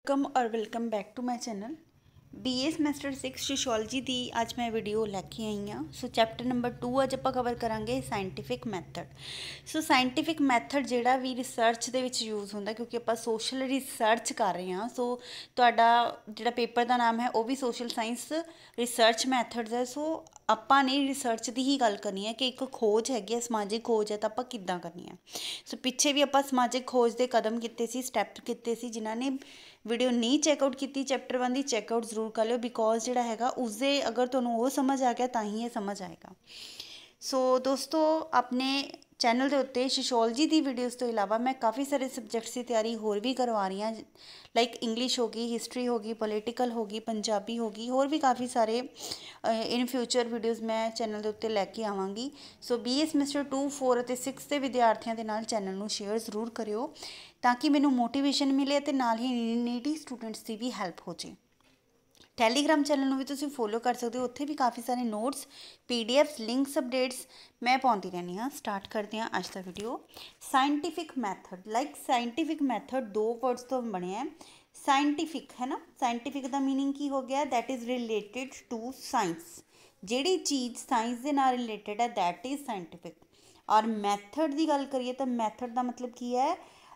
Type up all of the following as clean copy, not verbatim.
Welcome back to my channel. BA semester 6 sociology की अज मैं वीडियो लैके आई हाँ। सो चैप्टर नंबर 2 अज आप कवर करांगे साइंटिफिक मैथड। सो साइंटिफिक मैथड जिहड़ा भी रिसर्च दे विच यूज़ होंदा, क्योंकि आप सोशल रिसर्च कर रहे हैं। सो तुहाडा जिहड़ा पेपर का नाम है वह भी सोशल साइंस रिसर्च मैथड्स है। सो ਆਪਾਂ ने रिसर्च की ही गल करनी है कि एक खोज हैगी समाजिक खोज है तो आप किद्दां करनी है। सो पिछे भी आप समाजिक खोज के कदम किए स्टैप किए, जिन्हों ने वीडियो नहीं चैकआउट की चैप्टर 1 की चैकआउट जरूर कर लो, बिकॉज जोड़ा है उससे अगर तुहानूं वो समझ आ गया तो ही ये समझ आएगा। सो दोस्तों, अपने चैनल के उत्ते सोशियोलॉजी की वीडियोज़ तो इलावा मैं काफ़ी सारे सबजैक्ट्स की तैयारी होर भी करवा रही हाँ, लाइक इंग्लिश होगी, हिस्टरी होगी, पोलीटिकल होगी, पंजाबी होगी, होर भी काफ़ी सारे इन फ्यूचर वीडियोज़ मैं चैनल के उत्ते लैके आवांगी। सो BA ਸਮੈਸਟਰ 2, 4 ਅਤੇ 6 के विद्यार्थियों के नाल चैनल ਨੂੰ शेयर जरूर करियो ताकि मैनू मोटिवेशन मिले तो नाल ही नीडी स्टूडेंट्स की भी हैल्प हो जाए। टैलीग्राम चैनल में भी तुसीं फॉलो कर सकते हो, उत्थे भी काफ़ी सारे नोट्स, PDF, लिंक्स, अपडेट्स मैं पाती रहनी हाँ। स्टार्ट करते हैं अज का video. Scientific method, like scientific method दो वर्ड्स तो बने हैं। साइंटिफिक है ना, साइंटिफिक का मीनिंग की हो गया, that is related to science. जिहड़ी चीज़ साइंस के नाल रिलेटिड है दैट इज़ साइंटिफिक। और मैथड की गल करिए तो मैथड का मतलब की है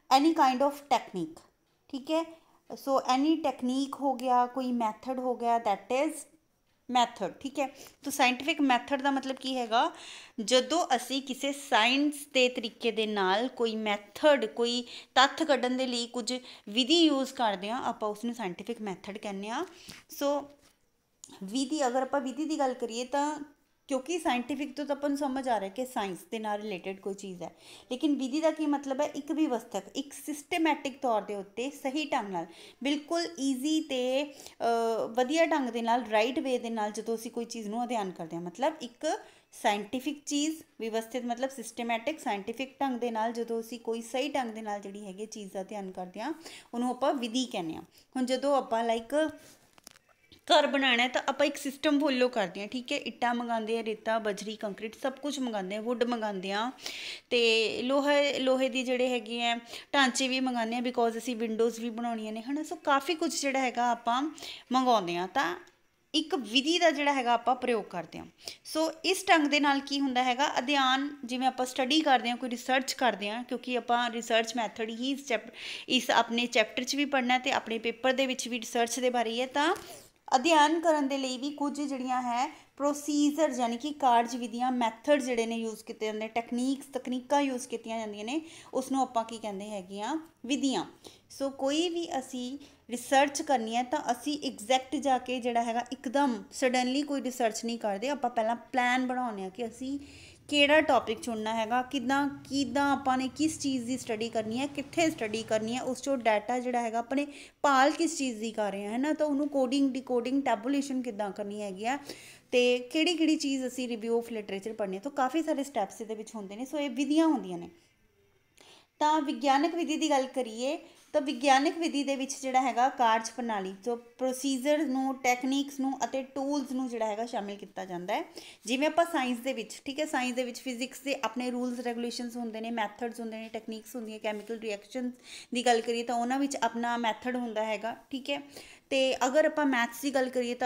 एनी काइंड ऑफ टेक्निक, ठीक है। सो एनी टेक्निक हो गया, कोई मैथड हो गया, दैट इज़ मैथड, ठीक है। तो साइंटिफिक मैथड का मतलब की हैगा जदों असी किसी साइंस के तरीके दे नाल कोई मैथड, कोई तत्थ कड्ढण दे लई कुछ विधि यूज़ करते हैं, आपां उसनूं साइंटिफिक मैथड कहने आ। सो विधि, अगर आप विधि की गल करिए तो क्योंकि साइंटिफिक तो अपन समझ आ रहा है कि साइंस के नाल रिलेटेड कोई चीज़ है, लेकिन विधि का की मतलब है एक व्यवस्थक, एक सिस्टमैटिक तौर के उत्ते सही ढंग नाल, बिल्कुल ईजी तो वधिया ढंग दे नाल, राइट वे दे नाल जदों असीं कोई चीज़ नूं अध्ययन करते हैं, मतलब एक साइंटिफिक चीज़ व्यवस्थित मतलब सिस्टमैटिक साइंटिफिक ढंग दे नाल जदों असीं कोई सही ढंग दे नाल जिहड़ी हैगी चीज़ का अध्ययन करते हैं उहनूं आपां विधि कहने आ। हुण जदों आपां लाइक घर बनाना है तो आप एक सिस्टम फॉलो करते हैं, ठीक है। इट्टा मंगाते हैं, रेता, बजरी, कंक्रीट सब कुछ मंगाते हैं, वुड मंगाते हैं, तो लोहे की जोड़े है ढांचे भी मंगाते हैं, बिकॉज असी विंडोज़ भी बनानिया ने, है ना। सो काफ़ी कुछ जोड़ा है आप मंगवाते हैं, तो एक विधि का जोड़ा है आप प्रयोग करते हैं। सो इस ढंग के नाल की होंदा हैगा अध्ययन, जिवें आप स्टडी करते हैं, कोई रिसर्च करते हैं, क्योंकि आप रिसर्च मैथड ही इस अपने चैप्टर च भी पढ़ना है तो अपने पेपर के भी रिसर्च के बारे है। तो अध्ययन करने के लिए भी कुछ जड़ियाँ है प्रोसीजर, यानी कि कार्ज विधियाँ, मैथड जोड़े ने यूज़ किए जाते, तकनीकां यूज़ की जाती ने, उसनों आपां की कहते हैं विधियाँ। सो कोई भी असी रिसर्च करनी है तो असी एग्जैक्ट जाके जोड़ा है एकदम सडनली कोई रिसर्च नहीं करते, आप पहला प्लैन बनाने कि असी किहड़ा टॉपिक चुनना हैगा, किद्दां आपां ने किस चीज़ की स्टडी करनी है, कित्थे स्टडी करनी है, उस चो डाटा जिहड़ा हैगा अपने भाल किस चीज़ की कर रहे हैं, है ना। तो उन्होंने कोडिंग, डिकोडिंग, टैबूलेशन किद्दां करनी हैगी आ, तो किहड़ी चीज़ असी रिव्यू ऑफ लिटरेचर पढ़नी है, तो काफ़ी सारे स्टैप्स ये होंदे ने। सो ये विधियाँ होंदियां ने। तो विग्यानक विधि की गल करिए तो विग्यानक विधि के जोड़ा है कार्ज प्रणाली, तो प्रोसीजर नूं, टैकनीक्स नूं अते टूल्स नूं जोड़ा है शामिल किया जाता है। जिवें आपां साइंस दे विच, ठीक है, साइंस दे विच फिजिक्स के अपने रूल्स रेगूलेशनस होंदे ने, मैथड्स होंदे ने, टैकनीक्स होंदियां, कैमिकल रिएक्शन की गल करिए तो उन्हां विच अपना मैथड होंदा हैगा, ठीक है। तो अगर आप मैथ्स की गल करिए तो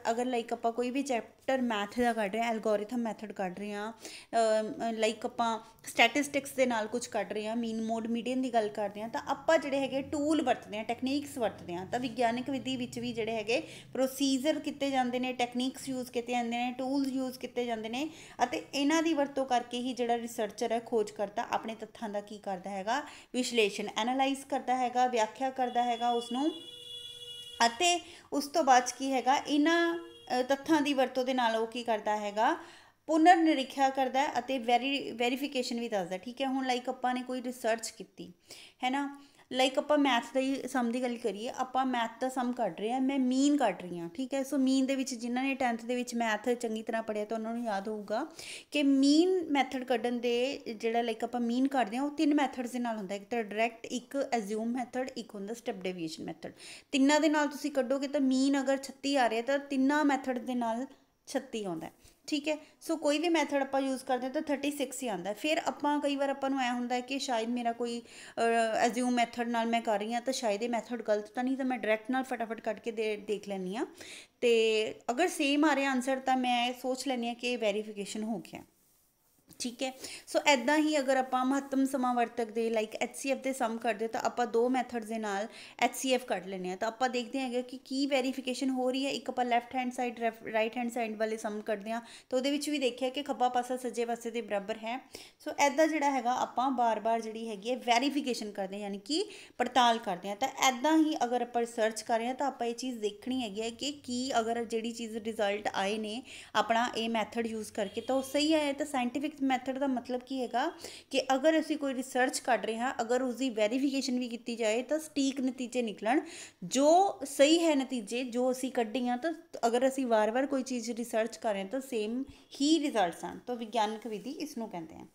अगर लाइक आप कोई भी चैप्टर मैथ का कढ़ रहे हैं, एल्गोरिथम मैथड कढ़ रहे हैं, लाइक आप स्टैटिस्टिक्स के नाल कुछ कढ़ रहे हैं, मीन मोड मीडियन की गल करते हैं, तो आप जोड़े है टूल वरतते हैं, टैकनीक्स वरतते हैं। तो विग्यानक विधि भी जोड़े है प्रोसीजर किए जाते हैं, टैकनीक्स यूज़ किए जाते हैं, टूल्स यूज़ किए जाते हैं, इन्हां दी वरतों करके ही जोड़ा रिसर्चर है, खोजकर्ता अपने तत्थां का की करता है, विश्लेषण एनालाइज करता है, व्याख्या करता है उसनों, अते उस तो बाद की हैगा इन्हां तत्थां दी वरतों दे नाल ओह की करता हैगा पुनर्निरीक्षा करता है अते वेरीफिकेशन भी दसदा, ठीक है। हुण लाइक आपां ने कोई रिसर्च की है ना, लाइक आपां मैथ की सम की गल करिए, आपां मैथ का सम कढ़ रहे हैं, मैं मीन कढ़ रही हाँ, ठीक है। सो मीन दे विच जिन्होंने 10th दे विच मैथ चंगी तरह पढ़िया तो उन्होंने याद होगा कि मीन मैथड कढ़न दे जिहड़ा लाइक आपां मीन कढ़दे हैं, वो 3 मैथड्स दे नाल हुंदा, एक तो डायरैक्ट, एक एज्यूम मैथड, एक हुंदा स्टैप डेविएशन मैथड। तिन्नां दे नाल तुसीं कढ़ोगे तो मीन अगर 36 आ रहा है तो तिन्नां मैथड दे नाल 36 आउंदा है, ठीक है। सो कोई भी मैथड ਆਪਾਂ यूज़ करते हैं तो 36 ही आता है। फिर ਆਪਾਂ ਕਈ ਵਾਰ ਆਪਾਂ ਨੂੰ ਐ ਹੁੰਦਾ ਕਿ ਸ਼ਾਇਦ ਮੇਰਾ ਕੋਈ ਐਜ਼ਿਊਮ ਮੈਥਡ ਨਾਲ ਮੈਂ ਕਰ ਰਹੀ ਹਾਂ ਤਾਂ ਸ਼ਾਇਦ ਇਹ ਮੈਥਡ ਗਲਤ ਤਾਂ ਨਹੀਂ, ਤਾਂ ਮੈਂ ਡਾਇਰੈਕਟ ਨਾਲ ਫਟਾਫਟ ਕੱਢ ਕੇ ਦੇਖ ਲੈਂਦੀ ਹਾਂ। ਤੇ ਅਗਰ ਸੇਮ ਆ ਰਿਹਾ ਆਨਸਰ ਤਾਂ ਮੈਂ ਸੋਚ ਲੈਂਦੀ ਹਾਂ ਕਿ ਵੈਰੀਫਿਕੇਸ਼ਨ ਹੋ ਗਿਆ। ठीक है। सो ऐदा ही अगर आप महत्तम समावर्तक दे लाइक HCF के सम करते तो आप दो मैथड्स के नाल HCF कढ़ लेने, तो आप देखते हैं कि की वेरीफिकेशन हो रही है। एक आप left hand side right hand side वाले सम करते हैं तो वो भी देखिए कि खब्बा पासा सज्जे पासे के बराबर है। सो ऐदा जोड़ा है आप बार बार जी हैगी वेरीफिकेशन करते हैं, यानी कि पड़ताल करते हैं। तो ऐदा ही अगर आप रिसर्च कर रहे हैं तो आप ये चीज़ देखनी है कि अगर जी चीज़ रिजल्ट आए ने अपना ये मैथड यूज़ करके तो सही है। तो साइंटिफिक मैथड का मतलब की है कि अगर असी कोई रिसर्च कर रहे हैं, अगर उसकी वेरीफिकेशन भी की जाए तो सटीक नतीजे निकलन जो सही है, नतीजे जो असी कढ़े हैं। तो अगर असी वार वार कोई चीज़ रिसर्च कर रहे हैं तो सेम ही रिजल्ट्स आन, तो विज्ञानक विधि इसनों कहते हैं।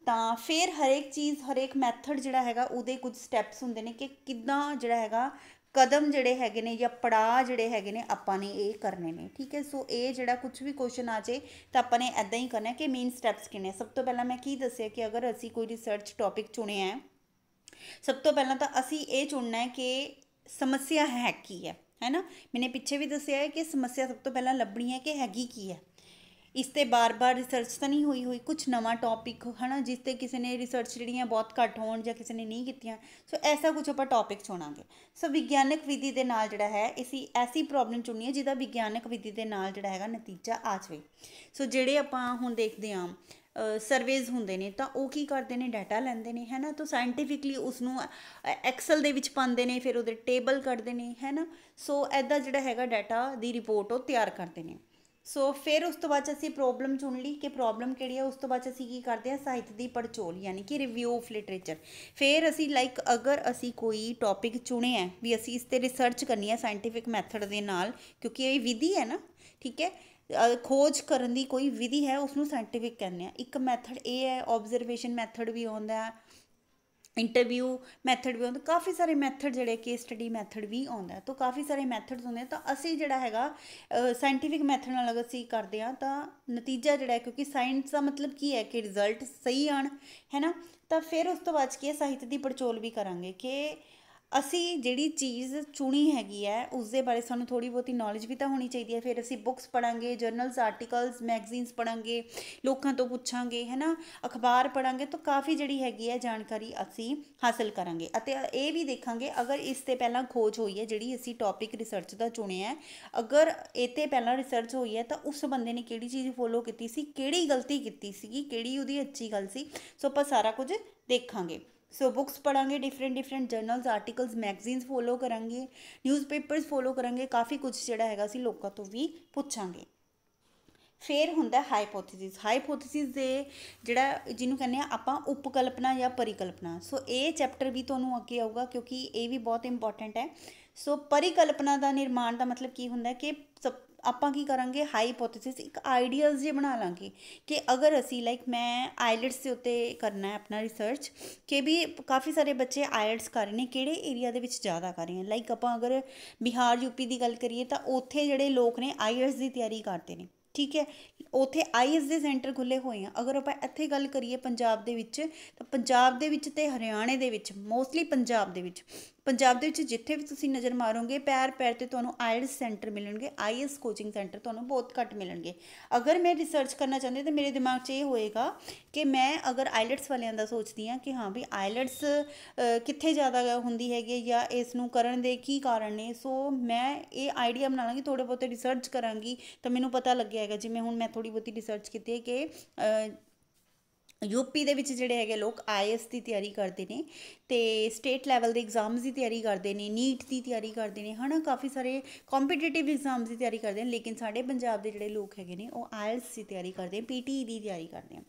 तो फिर हरेक चीज़ हरेक मैथड जोड़ा है वो कुछ स्टैप्स होंगे ने कि किद्दां जोड़ा है कदम जोड़े है ने या पड़ाव जोड़े है ने आपाने ये करने ने। ठीक है। सो ये जोड़ा कुछ भी क्वेश्चन आ जाए तो आपने ऐदा ही करना है कि मेन स्टैप्स किने। सब तो पहला मैं की दसिया कि अगर असी कोई रिसर्च टॉपिक चुने हैं, सब तो पहला तो असी ये चुनना है कि समस्या है की है ना। मैंने पिछे भी दसिया है कि समस्या सब तो पहला लभनी है कि हैगी की है। इसते बार बार रिसर्च तो नहीं हुई कुछ नवा टॉपिक है ना, जिसते किसी ने रिसर्च जी बहुत घट हो या किसी ने नहीं की। सो ऐसा कुछ आप टॉपिक चुनांगे। सो विज्ञानक विधि के नाल जोड़ा है इसी ऐसी प्रॉब्लम चुननी है जिसका विज्ञानक विधि के नाल जोड़ा है नतीजा आ जाए। सो जेडे आप हुण देखते हैं सर्वेज होंगे ने तो वो की करते हैं, डाटा लेंदे ने है ना। तो साइंटिफिकली उसनों एक्सल दे विच पाते हैं, फिर वो टेबल कढ़ते हैं है ना। सो ऐदा जोड़ा है डाटा की रिपोर्ट वो तैयार करते हैं। सो फिर उस तो बाद असी प्रॉब्लम चुन ली कि प्रॉब्लम किहड़ी है। उस तो बाद असी की करते हैं साहित्य की पड़चोल, यानी कि रिव्यू ऑफ लिटरेचर। फिर असी लाइक अगर असी कोई टॉपिक चुने हैं भी असी इस पर रिसर्च करनी है साइंटिफिक मैथड के नाल, क्योंकि ये विधि है ना। ठीक है। खोज करने की कोई विधि है उसनों साइंटिफिक कहने हैं। एक मैथड ये है, ऑबजरवेशन मैथड भी आता है, इंटरव्यू मैथड भी होंगे, काफ़ी सारे मैथड जोड़े केस स्टडी मैथड भी आता है। तो काफ़ी सारे मैथड्स होंगे। तो असी जोड़ा है साइंटिफिक मैथड नाल अगर असी करते हैं तो नतीजा जोड़ा है, क्योंकि साइंस का मतलब की है कि रिजल्ट सही आन है ना। तो फिर उस तो बाद की साहित्य की पड़चोल भी करांगे कि असी जिहड़ी चीज़ चुनी हैगी है उस दे बारे सानू थोड़ी बहुती नॉलेज भी तो होनी चाहिए है। फिर असी बुक्स पढ़ांगे, जर्नल्स आर्टिकल्स मैगजीन्स पढ़ांगे, लोगों तो पूछांगे है ना, अखबार पढ़ांगे। तो काफ़ी जिहड़ी हैगी है जानकारी असी हासिल करांगे। अते ये भी देखांगे अगर इस ते पहला खोज हुई है जिहड़ी असी टॉपिक रिसर्च का चुने है, अगर इते पहला रिसर्च हुई है तो उस बंदे ने किहड़ी चीज़ फॉलो की सी, किहड़ी गलती की सी, किहड़ी उहदी अच्छी गल सी। सो आपां सारा कुछ देखांगे। सो बुक्स पढ़ांगे, different journals articles magazines follow करांगे, न्यूज़पेपर्स फॉलो करांगे, काफ़ी कुछ जिहड़ा हैगा असीं लोकां तो भी पुछांगे। फिर हुंदा हाइपोथेसिस। हाइपोथेसिस दे जिहड़ा जिन्हों कहने आपां उपकल्पना या परिकल्पना। सो ये चैप्टर भी तुहानूं अगे आऊगा क्योंकि ये भी बहुत इंपॉर्टेंट है। सो परिकल्पना का निर्माण का मतलब की हुंदा कि सब आपां की करांगे हाइपोथेसिस एक आइडियाज़ जे बना लांगे कि अगर असी लाइक मैं आइलट्स के उत्ते करना है अपना रिसर्च कि भी काफ़ी सारे बच्चे आइलट्स कर रहे हैं, किहड़े एरिया दे विच ज़्यादा कर रहे हैं। लाइक आपां अगर बिहार यूपी की गल करिए तो उत्थे जिहड़े लोग ने आइलट्स की तैयारी करते हैं। ठीक है। उत्थे आईएस के सेंटर खुले हुए हैं। अगर आप इत्थे गल करिए पंजाब दे विच तो पंजाब दे विच ते हरियाणे दे विच मोस्टली पंजाब दे विच जिथे भी तुसीं नज़र मारोगे पैर पैर ते तुहानूं आईएलट्स सेंटर मिलणगे, आईएस कोचिंग सेंटर तुहानूं बहुत घट मिलणगे। अगर मैं रिसर्च करना चाहती तो मेरे दिमाग 'च ये होएगा कि मैं अगर आईलट्स वालियां दा सोचती हाँ कि हाँ भी आईलट्स कित्थे ज़्यादा हुंदी हैगी या इसनूं करन दे की कारण ने। सो मैं ये आइडिया बना लांगी, थोड़े बहुत रिसर्च करांगी तो मैनूं पता लग्गिया हैगा। जिवें हुण मैं थोड़ी बहुती रिसर्च की है कि यूपी दे विच जिहड़े हैगे लोग आईएएस की तैयारी करते हैं तो स्टेट लैवल के एग्जाम्स की तैयारी करते हैं, नीट की तैयारी करते हैं है ना, काफ़ी सारे कॉम्पीटेटिव एग्जाम्स की तैयारी करते हैं। लेकिन साढ़े पंजाब के जिहड़े लोग हैगे वो आईएलट्स की तैयारी करते हैं, पीटीई की तैयारी करते हैं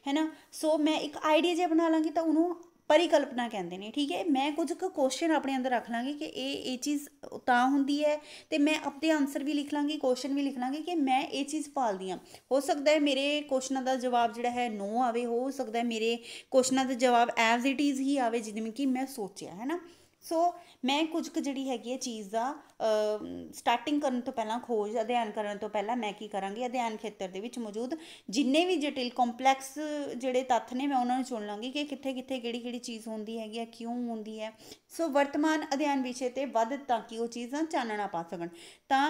है ना। सो मैं एक आइडिया जो बना लाँगी तो उन्होंने परिकल्पना कहते हैं। ठीक है। मैं कुछ क्वेश्चन अपने अंदर रख लाँगी कि ये चीज़ तां हुंदी है तो मैं अपने आंसर भी लिख लाँगी, क्वेश्चन भी लिख लाँगी कि मैं ये चीज़ पालदी हाँ। हो सकता है मेरे क्वेश्चनों का जवाब जिहड़ा है नो आवे, हो सकता है मेरे क्वेश्चनों का जवाब एज इट इज़ ही आवे जिवें कि मैं सोचिया है ना। सो मैं कुछ कुछ जिहड़ी हैगी है चीज़ दा स्टार्टिंग करन तो पहला खोज अध्ययन करन तो पहला मैं की करांगी अध्ययन खेतर दे विच मौजूद जिन्ने भी जटिल कॉम्पलैक्स जिहड़े तत्थ ने मैं उन्हां नूं चुन लांगी कि कित्थे कित्थे किहड़ी किहड़ी चीज़ हुंदी हैगी है क्यों हुंदी है। सो वर्तमान अध्ययन विषय ते वध ताकि वो चीज़ां चानणा पा सकण तां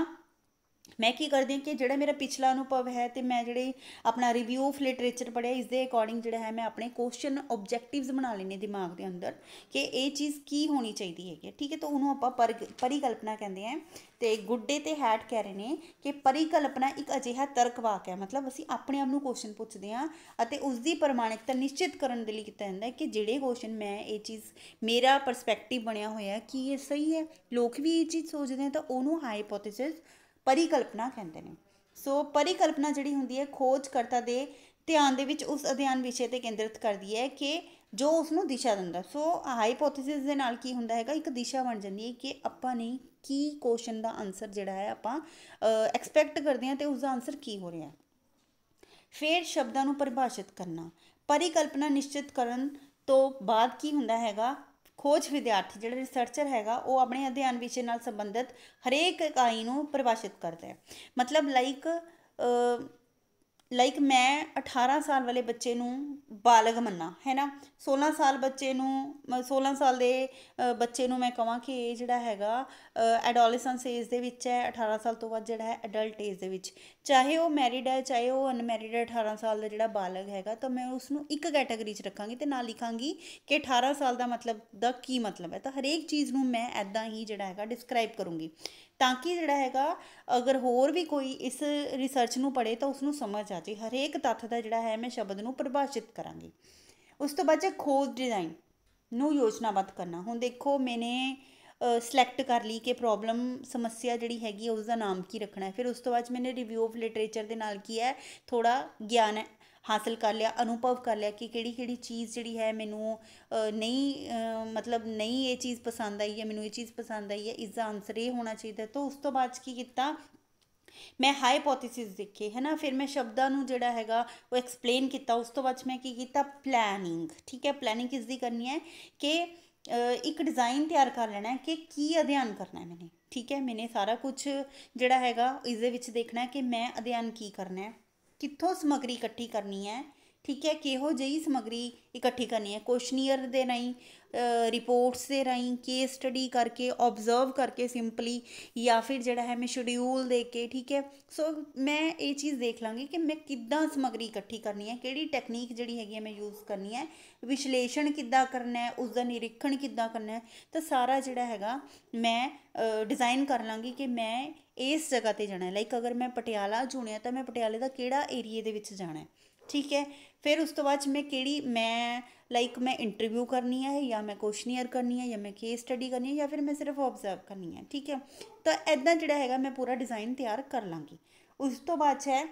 मैं की करदी कि जिहड़ा मेरा पिछला अनुभव है तो मैं जिहड़ी अपना रिव्यू ऑफ लिटरेचर पढ़िया इस दे अकॉर्डिंग जिहड़ा है मैं अपने क्वेश्चन ऑब्जैक्टिव्स बना लेने दिमाग के अंदर कि ये चीज़ की होनी चाहिए है। ठीक है, तो उन्होंने आप परिकल्पना कहते हैं। तो गुड्डे ते हैट कह रहे हैं कि परिकल्पना एक अजिहा तर्क वाक है, मतलब असीं अपने आप नूं क्वेश्चन पुछदे हां अते उसकी प्रमाणिकता निश्चित करने के लिए कीता जांदा है कि जिहड़े क्वेश्चन मैं ये चीज़ मेरा परसपैक्टिव बनिया होया कि ये सही है, लोग भी ये चीज़ सोचते हैं, तो उन्होंने हाईपोथेसिस परिकल्पना कहते हैं। सो परिकल्पना जिहड़ी हुंदी है खोजकर्ता दे ध्यान दे विच उस अध्ययन विषय ते केंद्रित करदी है कि जो उसनूं दिशा दिंदा। सो हाईपोथेसिस दे नाल की हुंदा हैगा, एक दिशा बन जांदी है कि आपां ने की क्वेश्चन दा आंसर जिहड़ा है आपां एक्सपैक्ट करदे हां ते उसदा आंसर की हो रिहा है। फिर शब्दां नूं परिभाषित करना, परिकल्पना निश्चित करन तो बाद की हुंदा हैगा खोज विद्यार्थी जिहड़ा रिसर्चर हैगा वो अपने अध्ययन विषय नाल संबंधित हरेक इकाई नूं परिभाषित करता है। मतलब लाइक मैं 18 साल वाले बच्चे नूं बालग मन्ना है ना, 16 साल बच्चे नूं 16 साल दे बच्चे नूं मैं कहां कि ये जिहड़ा हैगा एडोलसेंस एज दे विच है, 18 साल तो बाद जिहड़ा है एडल्ट एज दे विच, चाहे वो मैरिड है चाहे वो अनमैरिड है, 18 साल का जिहड़ा बालग हैगा तो मैं उसनूं एक कैटेगरी च रखांगी ते नाल लिखांगी कि 18 साल का मतलब दा की मतलब है। तो हरेक चीज़ नूं मैं ऐदां ही जिहड़ा हैगा डिस्क्राइब करूँगी ताकि जिहड़ा हैगा अगर होर भी कोई इस रिसर्च नूं पढ़े तो उसनूं समझ आ जाए। हरेक तत्थ दा जिहड़ा है मैं शब्द नूं परिभाषित करांगी। उस तो बाद खोज डिज़ाइन नूं योजनाबद्ध करना। हुण देखो मैंने सिलेक्ट कर ली कि प्रॉब्लम समस्या जिहड़ी हैगी उसका नाम की रखना है। फिर उस तो बाद मैंने रिव्यू ऑफ लिटरेचर दे नाल की है थोड़ा ज्ञान है हासिल कर लिया, अनुभव कर लिया कि किहड़ी किहड़ी चीज़ जिहड़ी है मैनू नहीं मतलब नहीं ये चीज़ पसंद आई है, मैनू ये चीज़ पसंद आई है, इसका आंसर ये होना चाहिए। तो उस तो बाद की कीता मैं हाईपोथेसिस देखे है ना, फिर मैं शब्दां नूं जिहड़ा हैगा वो एक्सप्लेन किया। उस तो बाद मैं की कीता प्लैनिंग। ठीक है, प्लैनिंग किसदी करनी है कि एक डिज़ाइन तैयार कर लेना है कि की अध्ययन करना है मैंने। ठीक है, मैंने सारा कुछ जिहड़ा हैगा इसदे विच देखना है कि मैं अध्ययन की करना है, कित्थों समग्री इकट्ठी करनी है। ठीक है, किहो जी समग्री इकट्ठी करनी है, क्वेश्चनियर दे राहीं रिपोर्ट्स के राहीं केस स्टडी करके ऑबजर्व करके सिंपली, या फिर जिहड़ा है मैं शेड्यूल दे के। ठीक है, सो मैं ये चीज़ देख लाँगी कि मैं किद्दां समग्री इकट्ठी करनी है, किहड़ी टैक्नीक जिहड़ी हैगी है मैं यूज़ करनी है, विश्लेषण किद्दां करना है, उसका निरीक्षण किद्दां करना है। तो सारा जिहड़ा हैगा मैं डिज़ाइन कर लाँगी कि मैं इस जगह ते जाना है। लाइक अगर मैं पटियाला चुनिया तो मैं पटियाले का किहड़ा एरिए दे विच जाना है। ठीक है, फिर उस तो बाद मैं किहड़ी मैं लाइक मैं इंटरव्यू करनी है या मैं क्वेश्चनियर करनी है या मैं केस स्टडी करनी है या फिर मैं सिर्फ ऑब्जर्व करनी है। ठीक है, तो ऐदां जिहड़ा हैगा मैं पूरा डिज़ाइन तैयार कर लाँगी। उस तो बाद है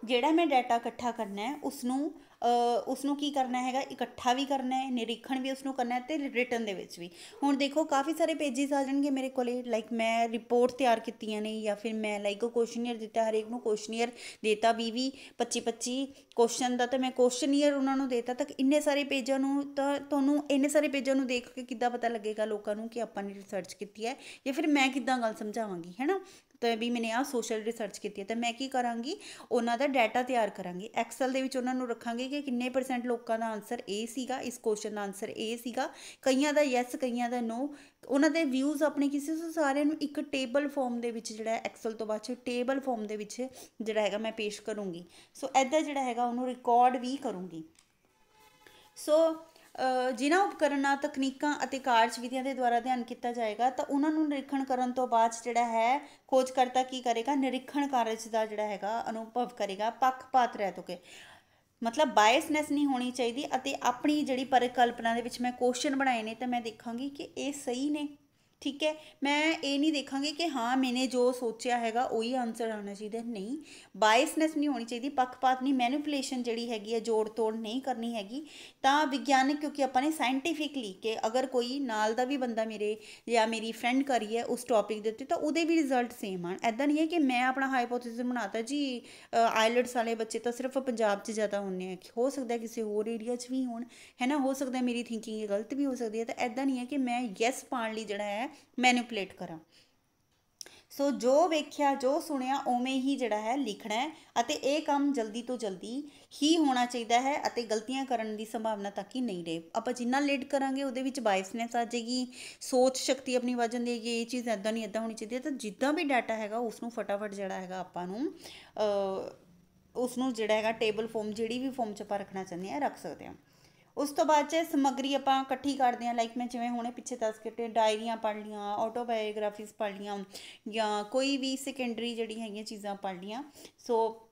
ਜਿਹੜਾ मैं डाटा इकट्ठा करना है उसनों की करना है इकट्ठा भी करना है, निरीक्षण भी उसनों करना है तो रिटन दे विच भी। हुण देखो काफ़ी सारे पेजिज आ जाएंगे मेरे को, लाइक मैं रिपोर्ट तैयार कीतियां ने या फिर मैं लाइक क्वेश्चनियर दिता, हरेक नूं क्वेश्चनियर देता 20-25 क्वेश्चन का, तो मैं क्वेश्चनियर उन्होंने देता। तक इन्ने सारे पेजां नूं तो तुहानूं इन्ने सारे पेजां नूं देख के किद्दां पता लगेगा लोकां नूं कि आपां ने रिसर्च कीती है या फिर मैं किद्दां गल समझावांगी है ना। तो भी मैंने आ सोशल रिसर्च की है तो मैं की करांगी उन्हों का डाटा तैयार करांगी, एक्सल दे विच उन्होंने रखांगी कि किन्ने % लोगों का आंसर ए सीगा, इस क्वेश्चन का आंसर ए सीगा, कईयां दा यस कईयां दा नो, उन्हों के व्यूज़ अपने किसी सारे एक टेबल फॉर्म के जिहड़ा एक्सल तो बाद टेबल फॉर्म के जिहड़ा हैगा मैं पेश करूँगी। सो ऐदा जिहड़ा हैगा उन्होंने रिकॉर्ड भी करूँगी। सो जिन्हां उपकरणों तकनीकों ਅਤੇ ਕਾਰਜ विधियां के द्वारा ध्यान किया जाएगा तो उन्होंने निरीक्षण करने तो बाद जिहड़ा है खोजकर्ता की करेगा निरीक्षण कार्य का जिहड़ा हैगा अनुभव करेगा पक्षपात रहित होके, मतलब बायसनैस नहीं होनी चाहिए। अपनी जिहड़ी परिकल्पना दे विच मैं क्वेश्चन बनाए ने तो मैं देखांगी कि ये सही ने ठीक है। मैं ये नहीं देखांगी कि हाँ मैंने जो सोचा हैगा ਉਹੀ आंसर आना चाहिए, नहीं। बायसनैस नहीं होनी चाहिए, पक्षपात नहीं, मैनिपुलेशन जी हैगी है जोड़ तोड़ नहीं करनी हैगी। तो विज्ञानक क्योंकि अपने साइंटिफिकली कि अगर कोई नाल दा भी बंदा मेरे या मेरी फ्रेंड करी है उस टॉपिक के उत्ते तो वो भी रिजल्ट सेम आन। ऐदा नहीं है कि मैं अपना हाइपोथेसिस बनाता जी आईलैट्स वाले बच्चे तो सिर्फ पंजाब च ज़्यादा होने हैं, हो सकता है किसी होर एरिया च भी होन, है ना, हो सकता है मेरी थिंकिंग गलत भी हो सकती है। तो ऐदा नहीं है कि मैं यस पाने ਲਈ ਜਿਹੜਾ है मैनिपुलेट करा। सो जो वेख्या जो सुनिया उवें ही जड़ा है लिखना है, अते ये काम जल्दी तो जल्दी ही होना चाहिए है, अते गलतियां करने की संभावना तक ही नहीं रहे। आप जिन्ना लेट करांगे उहदे विच बायसनेस आ जाएगी, सोच शक्ति अपनी वजन देगी, ये चीज़ ऐदा नहीं ऐदा होनी चाहिए। तो जिद्दां भी डाटा हैगा उसनूं फटाफट जड़ा हैगा आपां नूं उसनूं जड़ा हैगा टेबल फॉर्म जिहड़ी भी फॉर्म च आपां रखना चाहते हैं रख सकते हैं। उस तो बाद समग्री आप इकट्ठी करते हैं, लाइक मैं जिवें हुणे पिछे दस के डायरियां पढ़ लियां, ऑटोबायोग्राफीज पढ़ लियां, या कोई भी सैकेंडरी जिहड़ी हैगियां चीज़ां पढ़ लियां। सो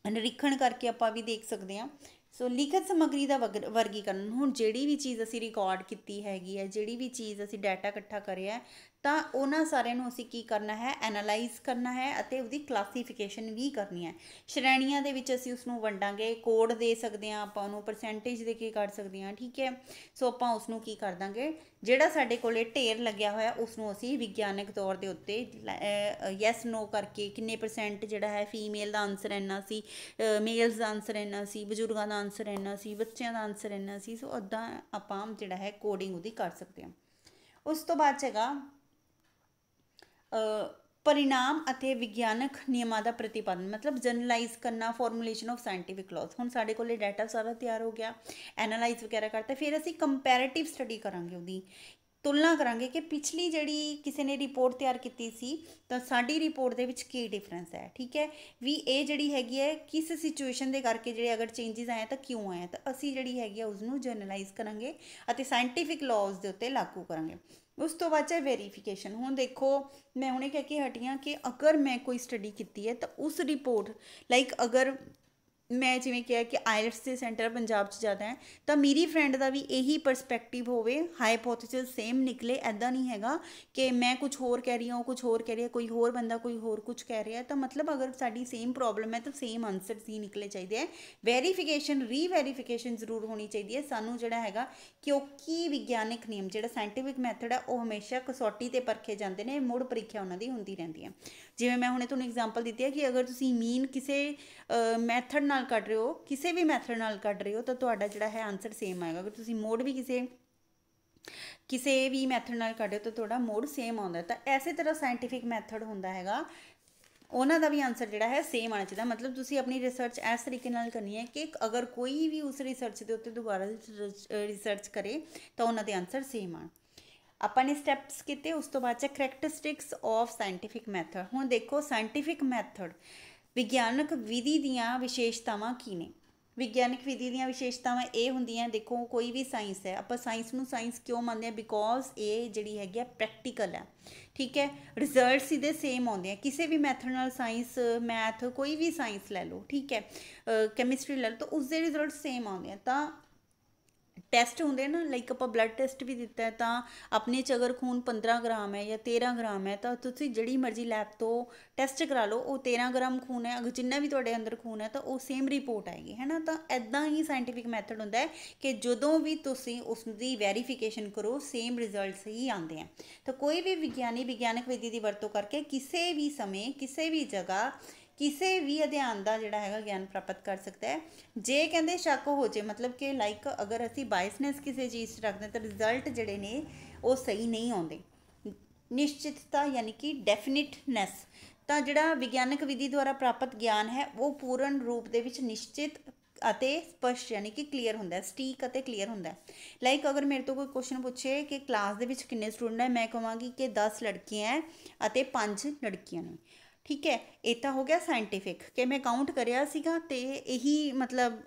निरीखण करके आप भी देख सकते हैं। सो लिखत समग्री का वर्गीकरण, हुण जिहड़ी भी चीज़ असीं रिकॉर्ड की हैगी है, जिहड़ी भी चीज़ असीं डाटा इकट्ठा करिया है, तो उन्हां सारिਆਂ ਨੂੰ ਅਸੀਂ ਕੀ करना है एनालाइज करना है ਅਤੇ ਉਹਦੀ क्लासीफिकेशन भी करनी है। श्रेणियां ਦੇ ਵਿੱਚ ਅਸੀਂ ਉਸਨੂੰ ਵੰਡਾਂਗੇ, ਕੋਡ ਦੇ ਸਕਦੇ ਹਾਂ, ਆਪਾਂ ਉਹਨੂੰ परसेंटेज ਦੇ ਕੇ ਕਰ ਸਕਦੇ ਹਾਂ, ठीक है। सो ਆਪਾਂ ਉਸਨੂੰ ਕੀ ਕਰ ਦਾਂਗੇ, ਜਿਹੜਾ ਸਾਡੇ ਕੋਲੇ ਢੇਰ ਲੱਗਿਆ ਹੋਇਆ ਉਸਨੂੰ ਅਸੀਂ ਵਿਗਿਆਨਕ ਤੌਰ ਦੇ ਉੱਤੇ ਯੈਸ ਨੋ ਕਰਕੇ ਕਿੰਨੇ % ਜਿਹੜਾ ਹੈ ਫੀਮੇਲ ਦਾ ਆਨਸਰ ਇੰਨਾ ਸੀ, ਮੇਲਸ ਦਾ ਆਨਸਰ ਇੰਨਾ ਸੀ, ਬਜ਼ੁਰਗਾਂ ਦਾ ਆਨਸਰ ਇੰਨਾ ਸੀ, ਬੱਚਿਆਂ ਦਾ ਆਨਸਰ ਇੰਨਾ ਸੀ। ਸੋ ਇੱਦਾਂ ਆਪਾਂ ਜਿਹੜਾ ਹੈ ਕੋਡਿੰਗ ਉਹਦੀ ਕਰ ਸਕਦੇ ਹਾਂ। ਉਸ ਤੋਂ ਬਾਅਦ ਹੈਗਾ परिणाम ਅਤੇ विज्ञानक नियमों का प्रतिपादन, मतलब जनरलाइज करना, फॉर्मुलेशन ऑफ साइंटिफिक लॉज। हुण साडे कोले डाटा सारा तैयार हो गया, एनालाइज वगैरह करते, फिर असीं कंपैरेटिव स्टडी करांगे, उहदी तुलना करांगे कि पिछली जिहड़ी किसी ने रिपोर्ट तैयार की सी तो साडी रिपोर्ट दे विच की डिफरेंस है, ठीक है। भी ये जिहड़ी हैगी है किस सिचुएशन दे करके जिहड़े अगर चेंजिस आए तो क्यों आए, तो असीं जिहड़ी हैगी है उसनूं जनरलाइज करांगे अते साइंटिफिक लॉज दे उत्ते लागू करांगे। उस तो बाद है वेरीफिकेशन। हुण देखो मैं हुणे कह के हटी हाँ कि अगर मैं कोई स्टडी की है तो उस रिपोर्ट लाइक अगर मैं जिवें कहा कि आईलैट्स के सेंटर पंजाब ज़्यादा है तो मेरी फ्रेंड का भी यही परसपैक्टिव होवे, हाइपोथेसिस सेम निकले। ऐदा नहीं हैगा कि मैं कुछ होर कह रही हूँ कुछ होर कह रही है, कोई होर बंदा कोई होर कुछ कह रहा है, तो मतलब अगर साडी सेम प्रॉब्लम है तो सेम आंसर ही निकले चाहिए। वेरीफिकेशन रीवैरीफिकेशन जरूर होनी चाहिए सानू जिहड़ा हैगा, क्योंकि विज्ञानिक नियम जिहड़ा साइंटिफिक मैथड है वह हमेशा कसौटी ते परखे जाते हैं, मुड़ परीक्षा उन्होंने होंदी रहती है। जिवें मैं हुणे तुहानूं एग्जाम्पल दी है कि अगर तुसीं मीन किसी मैथड नाल कढ रहे हो, किसी भी मैथड नाल कढ रहे हो तो तुहाडा जिहड़ा है आंसर सेम आएगा। अगर तुसीं मोड भी किसी भी मैथड नाल कढ रहे हो तो तुहाडा मोड सेम आउंदा। तो इस तरह साइंटिफिक मैथड हुंदा हैगा, उन्हों का भी आंसर जोड़ा है सेम आना चाहिए। मतलब तुसी अपनी रिसर्च इस तरीके नाल करनी है कि अगर कोई भी उस रिसर्च के उत्ते दोबारा रिसर्च करे तो उन्होंने आंसर सेम आन। अपने स्टैप्स किए, उस तो बाद करैक्टरिस्टिक्स ऑफ साइंटिफिक मैथड। हुण देखो साइंटिफिक मैथड विज्ञानक विधि दीयां विशेषतावां की ने। विज्ञानिक विधि दीयां विशेषतावां ये होंदियां, देखो कोई भी साइंस है, आप साइंस नूं साइंस क्यों मानते हैं, बिकॉज ये जिहड़ी हैगी प्रैक्टिकल है, ठीक है। रिजल्ट्स इहदे सेम आउंदे हैं, किसी भी मैथड नाल साइंस मैथ कोई भी साइंस लै लो, ठीक है, कैमिस्ट्री लै लो, तो उसके रिजल्ट सेम आउंदे हैं। तो टैसट होंगे ना, लाइक आप ब्लड टैसट भी दिता है तो अपने च अगर खून 15 ग्राम है या 13 ग्राम है तो तुसी जिहड़ी मर्जी लैब तो टैसट करा लो, वो 13 ग्राम खून है, अगर जिन्ना भी तुहाडे अंदर खून है तो वो सेम रिपोर्ट आएगी, है ना। तो ऐदा ही साइंटिफिक मैथड होंदा है कि जदों भी तुसी उसकी वैरीफिकेशन करो सेम रिजल्ट्स ही आते हैं। तो कोई भी विज्ञानी विज्ञानक विधि की वरतों करके किसी भी समय किसी भी जगह किसी भी अध्ययन का जोड़ा है ज्ञान प्राप्त कर सकता है। जे कहते शक हो जाए, मतलब कि लाइक अगर असी बायसनेस किसी चीज़ रखते हैं तो रिजल्ट जोड़े ने वो सही नहीं आते। निश्चितता यानी कि डेफिनिटनैस, तो जोड़ा विज्ञानक विधि द्वारा प्राप्त ज्ञान है वो पूर्ण रूप दे विच निश्चित ਅਤੇ स्पष्ट यानी कि क्लीयर होंदा है, सटीक ਅਤੇ क्लीयर होंदा है। लाइक अगर मेरे तो कोई क्वेश्चन पूछे कि क्लास दे विच किन्ने स्टूडेंट है, मैं कहांगी कि 10 लड़कियां हैं ਅਤੇ 5 लड़कियां ने, ठीक है। ये तो हो गया साइंटिफिक कि मैं काउंट करिया सीगा ते यही मतलब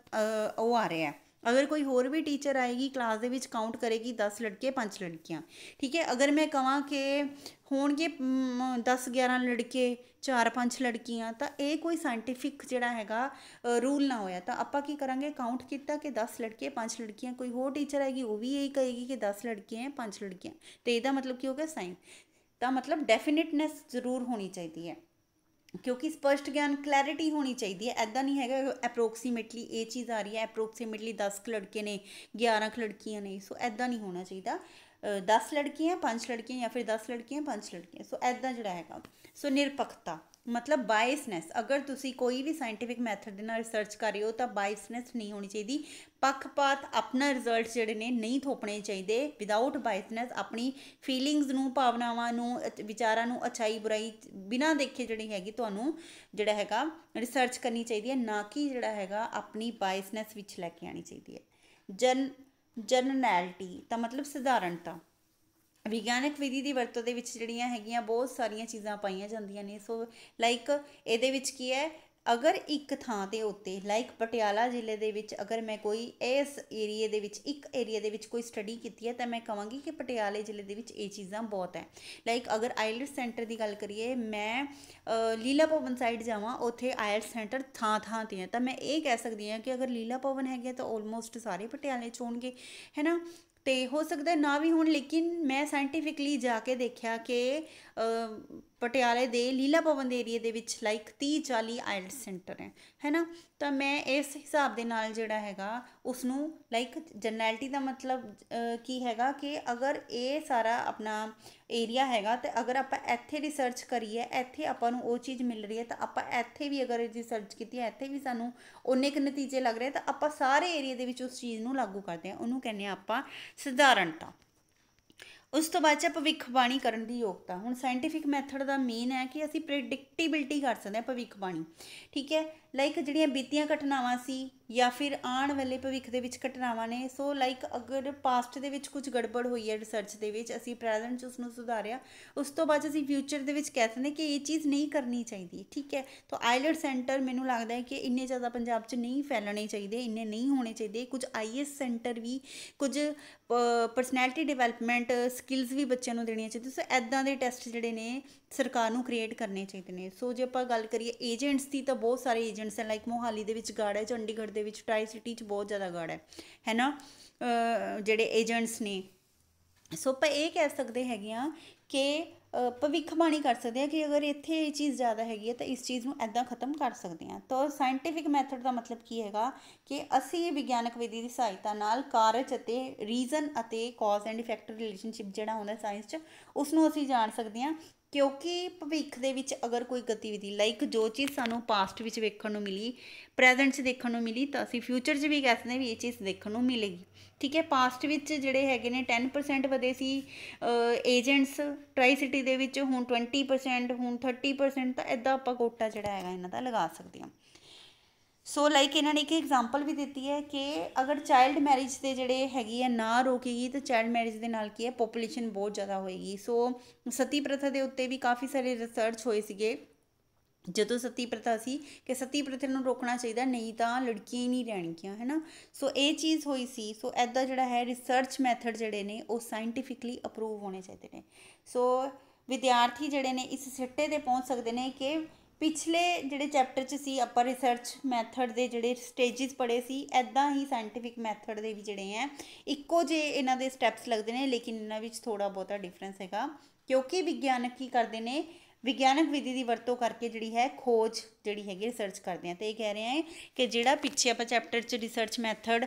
वो आ रहा है अगर कोई होर भी टीचर आएगी क्लास दे विच काउंट करेगी 10 लड़के 5 लड़कियां, ठीक है। अगर मैं कहां कि होणगे 10-11 लड़के 4-5 लड़कियां, तो ये कोई साइंटिफिक जिहड़ा हैगा रूल ना होया। तो आपां की करांगे, काउंट किया कि 10 लड़के 5 लड़कियां। कोई होर टीचर आएगी वो भी यही कहेगी कि 10 लड़के हैं 5 लड़कियां, तो यदा मतलब की हो गया साइंस। तो मतलब डेफिनेटनेस जरूर होनी चाहिए है, क्योंकि स्पष्ट ज्ञान क्लैरिटी होनी चाहिए है। ऐदा नहीं है अप्रोक्सीमेटली ये चीज़ आ रही है, अप्रोक्सीमेटली 10 लड़के ने 11 लड़कियां ने, सो ऐदा नहीं होना चाहिए। 10 लड़कियां 5 लड़कियां या फिर 10 लड़कियां 5 लड़कियां, सो ऐदा जोड़ा है। सो निरपक्षता मतलब बायसनैस, अगर तुसी कोई भी साइंटिफिक मैथड के नाल रिसर्च कर रहे हो तो बायसनैस नहीं होनी चाहिए। पक्षपात अपना रिजल्ट जोड़े ने नहीं थोपने चाहिए। विदाउट बायसनैस अपनी फीलिंग्स नूं, भावनावां नूं, विचारां नूं, अच्छाई बुराई बिना देखे जिहड़ी हैगी तुहानूं जिहड़ा हैगा रिसर्च करनी चाहिए, ना कि जिहड़ा हैगा अपनी बायसनैस विच लैके आनी चाहिए है। जनरैलिटी तो मतलब सधारणता, विज्ञानक विधि की वरतों के जड़ियाँ हैगियां बहुत सारिया चीज़ां पाईयां जांदियां ने। सो लाइक ये की है, अगर एक थां के उत्ते लाइक पटियाला जिले दे विच अगर मैं कोई इस एरिए दे विच एक एरिए दे विच कोई स्टडी की है, तो मैं कहांगी कि पटियाले जिले दे विच ये चीज़ां बहुत है। लाइक अगर आइलट्स सेंटर की गल करिए, मैं लीला भवन साइड जावां, उत्थे आइलट्स सेंटर थां थां ते है, तो मैं ये कह सकती हाँ कि अगर लीला भवन है तो ऑलमोस्ट सारे पटियाले च होणगे, है ना। तो हो सकता है ना भी हो, लेकिन मैं साइंटिफिकली जाके देखा कि पटियाले दे लीला भवन दे एरिए दे विच लाइक 30-40 आइलट्स सेंटर है ना। तो मैं इस हिसाब के नाल जिहड़ा हैगा उसनूं लाइक जनरैलिटी का मतलब की हैगा कि अगर ये सारा अपना एरिया हैगा, तो अगर आप इत्थे रिसर्च करिए, इत्थे आपां नूं वो चीज़ मिल रही है, तो आपां इत्थे भी अगर रिसर्च की है, इत्थे भी सानूं उन्ने क नतीजे लग रहे हैं, तो आपां सारे एरिए दे विच उस चीज़ नूं लागू करते हैं, उन्होंने कहने आपां सधारणता। उस तो बाद भविष्यवाणी करने की योग्यता। हुण साइंटिफिक मैथड का मेन है कि असी प्रिडिक्टिबिलिटी कर सकते हैं भविष्यवाणी, ठीक है। लाइक जिहड़ियां बीतियां घटनावां सी या फिर आने वाले भविख दे विच घटनावां ने, सो लाइक अगर पास्ट दे विच कुछ गड़बड़ हुई है रिसर्च दे विच, असी प्रैजेंट च उसनूं सुधारिया, उस तो बाद असी फ्यूचर दे विच कह सकते हैं कि ये चीज़ नहीं करनी चाहिए, ठीक है। तो आइलट सेंटर मैनूं लगता है कि इन्ने ज़्यादा पंजाब च नहीं फैलने चाहिए, इन्ने नहीं होने चाहिए। कुछ IAS सेंटर भी, कुछ परसनैलिटी डिवेलपमेंट स्किल्स भी बच्चों को देनियां चाहिए। सो ऐदां दे टैसट जिहड़े ने सरकार नूं क्रिएट करने चाहिए ने। सो जे आपां गल करिए एजेंट्स की, तो बहुत सारे एजेंट्स हैं, लाइक मोहाली दे विच गाड़ है, चंडीगढ़ दे विच ट्राई सिटी च बहुत ज़्यादा गाड़ है ना, जिहड़े एजेंट्स ने। सो आपां ये कह सकते हैं कि भविष्यवाणी कर सकते हैं कि अगर इत्थे ये चीज़ ज़्यादा हैगी है, तो इस चीज़ नूं ऐदां खत्म कर सकते हैं। तो साइंटिफिक मैथड का मतलब की हैगा कि असी विज्ञानक विधि की सहायता नाल कारज अते रीजन अते कॉज एंड इफैक्ट रिलेशनशिप जिहड़ा होंदा साइंस च, उसनूं असी जाण सकते हैं। क्योंकि भविख दे विच अगर कोई गतिविधि लाइक जो चीज़ सानूं पास्ट विच वेखण नूं मिली, प्रैजेंट च देखण नूं मिली, तो असी फ्यूचर च भी कह सकते हैं भी ये चीज़ देखण नूं मिलेगी, ठीक है। पास्ट विच जिहड़े हैगे ने 10% वधे सी एजेंट्स ट्राई सिटी दे विच, हुण 20%, हुण 30%, तो इदां आपां कोटा जिहड़ा हैगा इन्हां दा लगा सकते हैं। सो लाइक इन्होंने एक एग्जाम्पल भी दी है कि अगर चाइल्ड मैरिज के जोड़े हैगी है ना रोकेगी, तो चाइल्ड मैरिज के नाल की है पॉपूलेशन बहुत ज़्यादा होएगी। सो सती प्रथा के उत्ते भी काफ़ी सारे रिसर्च होए सीगे जदों सती प्रथा सी कि सती प्रथा नूं रोकना चाहिए, नहीं तो लड़कियां ही नहीं रहणगियां, है ना। सो ये चीज़ हुई सी। सो ऐदा जिहड़ा है रिसर्च मैथड जिहड़े ने वो साइंटिफिकली अप्रूव होने चाहिए ने। सो विद्यार्थी जिहड़े ने इस सिट्टे ते पहुँच सकते हैं कि पिछले जिहड़े चैप्टर च सी आपां रिसर्च मैथड के जिहड़े स्टेजिस पढ़े सी, ऐदां ही साइंटिफिक मैथड के भी जिहड़े हैं इक्को जे इन्हां दे स्टैप्स लगते हैं, लेकिन इन्हां विच थोड़ा बहुता डिफरेंस हैगा। क्योंकि विज्ञानक की करते हैं, विज्ञानक विधि की वरतों करके जिहड़ी है खोज जिहड़ी हैगी रिसर्च करते हैं। तो ये कह रहे हैं कि जिहड़ा पिछे आपां चैप्टर च रिसर्च मैथड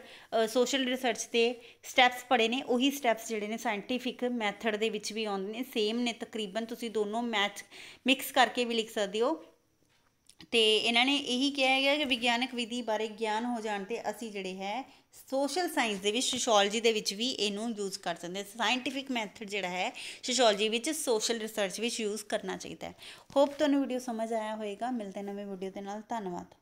सोशल रिसर्च के स्टैप्स पढ़े ने, उही स्टैप्स जिहड़े ने साइंटिफिक मैथड दे विच भी आउंदे ने, सेम ने तकरीबन। तुसीं दोनों मैच मिक्स करके भी लिख सकते हो। तो इन्होंने यही कहा है कि विज्ञानक विधि बारे ज्ञान हो जाने असी जिहड़े है सोशल साइंस दे विच सोशोलॉजी दे विच भी इनू यूज़ कर सकते हैं। साइंटिफिक मैथड जिहड़ा है sociology which social research which use करना चाहिए। होप तुहानूं वीडियो समझ आया होएगा। मिलते हैं नवे वीडियो के नाल। धन्नवाद।